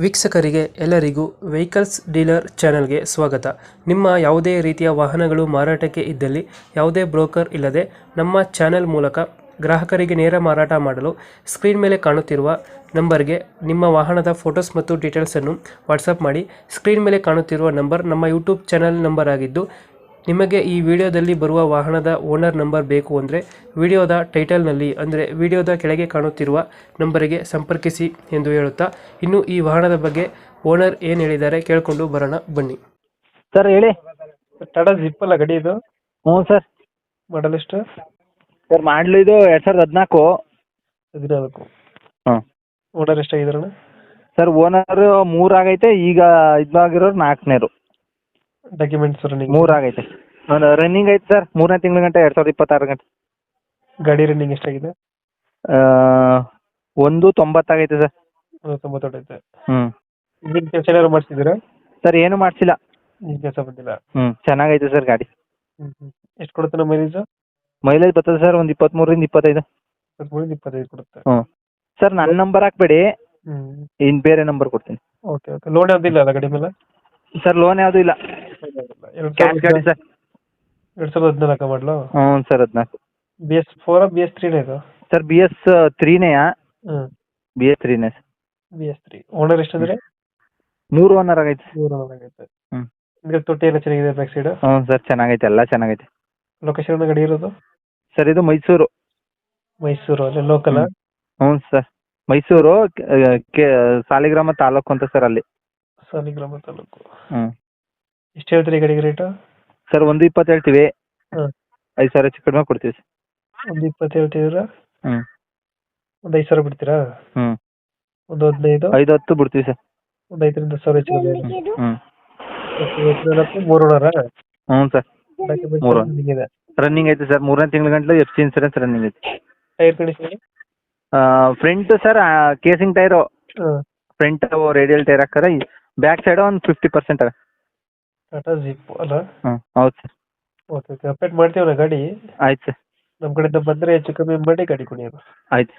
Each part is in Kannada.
ವೀಕ್ಷಕರಿಗೆ ಎಲ್ಲರಿಗೂ ವೆಹಿಕಲ್ಸ್ ಡೀಲರ್ ಚಾನೆಲ್ಗೆ ಸ್ವಾಗತ. ನಿಮ್ಮ ಯಾವುದೇ ರೀತಿಯ ವಾಹನಗಳು ಮಾರಾಟಕ್ಕೆ ಇದ್ದಲ್ಲಿ ಯಾವುದೇ ಬ್ರೋಕರ್ ಇಲ್ಲದೆ ನಮ್ಮ ಚಾನೆಲ್ ಮೂಲಕ ಗ್ರಾಹಕರಿಗೆ ನೇರ ಮಾರಾಟ ಮಾಡಲು ಸ್ಕ್ರೀನ್ ಮೇಲೆ ಕಾಣುತ್ತಿರುವ ನಂಬರ್ಗೆ ನಿಮ್ಮ ವಾಹನದ ಫೋಟೋಸ್ ಮತ್ತು ಡೀಟೇಲ್ಸನ್ನು ವಾಟ್ಸಪ್ ಮಾಡಿ. ಸ್ಕ್ರೀನ್ ಮೇಲೆ ಕಾಣುತ್ತಿರುವ ನಂಬರ್ ನಮ್ಮ ಯೂಟ್ಯೂಬ್ ಚಾನೆಲ್ ನಂಬರ್ ಆಗಿದ್ದು, ನಿಮಗೆ ಈ ವಿಡಿಯೋದಲ್ಲಿ ಬರುವ ವಾಹನದ ಓನರ್ ನಂಬರ್ ಬೇಕು ಅಂದರೆ ವಿಡಿಯೋದ ಟೈಟಲ್ನಲ್ಲಿ ಅಂದರೆ ವಿಡಿಯೋದ ಕೆಳಗೆ ಕಾಣುತ್ತಿರುವ ನಂಬರಿಗೆ ಸಂಪರ್ಕಿಸಿ ಎಂದು ಹೇಳುತ್ತಾ, ಇನ್ನು ಈ ವಾಹನದ ಬಗ್ಗೆ ಓನರ್ ಏನು ಹೇಳಿದ್ದಾರೆ ಕೇಳಿಕೊಂಡು ಬರೋಣ ಬನ್ನಿ. ಸರ್ ಹೇಳಿ. ಟಾಟಾ ಜಿಪ್ ಅಲ್ಲ ಗಾಡಿ ಇದು? ಹ್ಞೂ ಸರ್. ಮಾಡಲ್ ಎಷ್ಟು? ಸರ್ ಮಾಡಲು ಇದು 2014. 14. ಹಾಂ. ಓನರ್ ಎಷ್ಟಾಗಿದಾರಣ? ಸರ್ ಓನರ್ 3 ಆಗೈತೆ, ಈಗ ಇದಾಗಿರೋರು 4ನೇರು. ಡಾಕ್ಯುಮೆಂಟ್ಸ್ ರನ್ನಿಂಗ್ 3 ಆಗೈತೆ. ರನ್ನಿಂಗ್ ಐತೆ ಸರ್, 3ನೇ ತಿಂಗಳ ಗಂಟೆ 2026 ಗಂಟೆ. ಗಾಡಿ ರನ್ನಿಂಗ್ ಎಷ್ಟಾಗಿದೆ? 190 ಆಗೈತೆ ಸರ್. 90 ಐತೆ. ಹ್ಞೂ. ಇಂಜಿನ್ ಕೆಲಸ ಏನಾದ್ರು ಮಾಡಿಸಿದ್ದೀರಾ? ಸರ್ ಏನು ಮಾಡಿಸಿಲ್ಲ. ಇಂಜಿನ್ ಕೆಲಸ ಬಂದಿಲ್ಲ. ಚೆನ್ನಾಗೈತೆ ಸರ್ ಗಾಡಿ. ಎಷ್ಟು ಕೊಡುತ್ತೆ ನಮ್ಮ ಮೈಲೇಜ್ ಬರ್ತದೆ ಸರ್, ಒಂದು 23ರಿಂದ 25. 23-25 ಕೊಡುತ್ತೆ. ಹ್ಞೂ ಸರ್, ನನ್ನ ನಂಬರ್ ಹಾಕ್ಬೇಡಿ, ಇನ್ನು ಬೇರೆ ನಂಬರ್ ಕೊಡ್ತೀನಿ. Okay okay. ಲೋನ್ ಯಾವುದಿಲ್ಲ ಅಲ್ಲ ಗಾಡಿ ಮೇಲೆ? ಸರ್ ಲೋನ್ ಯಾವುದೂ ಇಲ್ಲ, ಕ್ಯಾಶ್ ಗಾಡಿ ಸರ್. 2014 ಮಾಡಲು? ಹ್ಞೂ ಸರ್ 14. BS4 BS3 ಇದು? ಸರ್ BS3ನೇ. BS3ನೇ ಸರ್. BS3. ಓನರ್ ಎಷ್ಟಂದ್ರೆ? 3 ಓನರ್ ಆಗೈತೆ. 3 ಓನರ್ ಆಗೈತೆ. ಹ್ಞೂ. ಹಿಂದೆ ತೊಟ್ಟಿ ಎಲ್ಲ ಚೆನ್ನಾಗಿದೆ ಬ್ಯಾಕ್ ಸೈಡ್? ಹ್ಞೂ ಸರ್ ಚೆನ್ನಾಗೈತೆ, ಎಲ್ಲ ಚೆನ್ನಾಗೈತೆ. ಲೊಕೇಶನ್ ಗಾಡಿ ಇರೋದು? ಸರ್ ಇದು ಮೈಸೂರು. ಮೈಸೂರು ಅಲ್ಲಿ ಲೋಕಲ್? ಹ್ಞೂ ಸರ್, ಮೈಸೂರು ಸಾಲಿಗ್ರಾಮ ತಾಲೂಕು ಅಂತ ಸರ್, ಅಲ್ಲಿ. ಸಾಲಿಗ್ರಾಮ ತಾಲೂಕು. ಹ್ಞೂ. ಎಷ್ಟು ಹೇಳ್ತೀರಿ ಈ ಗಾಡಿಗೆ ರೇಟು? ಸರ್ 120 ಹೇಳ್ತೀವಿ. ಹಾಂ. 5,000 ಹೆಚ್ಚು ಕಡಿಮೆ ಕೊಡ್ತೀವಿ ಸರ್. 120 ಹೇಳ್ತಿದ್ದೀರಾ? ಹ್ಞೂ. ಒಂದು 5,000 ಬಿಡ್ತೀರಾ? ಹ್ಞೂ. ಒಂದು 15? 5-10 ಬಿಡ್ತೀವಿ ಸರ್. ಒಂದು 5,000-10,000 ಹೆಚ್ಚು ಕಡಿಮೆ. ಹ್ಞೂ. 3 ಓನರಾ? ಹ್ಞೂ ಸರ್. ಡಾಕ್ಯುಮೆಂಟ್ಸ್ 3 ರನ್ನಿಂಗ್ ಇದೆ? ರನ್ನಿಂಗ್ ಐತೆ ಸರ್, 3ನೇ ತಿಂಗಳ ಗಂಟಲು FC ಇನ್ಸೂರೆನ್ಸ್ ರನ್ನಿಂಗ್ ಐತೆ. Tyre condition? Front sir casing tyre. ಹಾಂ. ಫ್ರಂಟ್ ರೇಡಿಯಲ್ ಟೈರ್ ಹಾಕ್ತಾರೆ. ಬ್ಯಾಕ್ ಸೈಡ್ ಒಂದು 50% ಅವೆ. ಟಾಟಾ ಜಿಪ್ ಅಲ್ಲ? ಹ್ಞೂ ಹೌದು ಸರ್. Okay okay. ಅಪ್ಡೇಟ್ ಮಾಡ್ತೀವಲ್ಲ ಗಾಡಿ? ಆಯ್ತು ಸರ್. ನಮ್ಮ ಕಡೆಯಿಂದ ಬಂದರೆ ಹೆಚ್ಚು ಕಮ್ಮಿ ಮಾಡಿ ಗಾಡಿ ಕೊಡಿ. ಆಯ್ತು.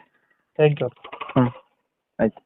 Thank you. ಹ್ಞೂ ಆಯ್ತು.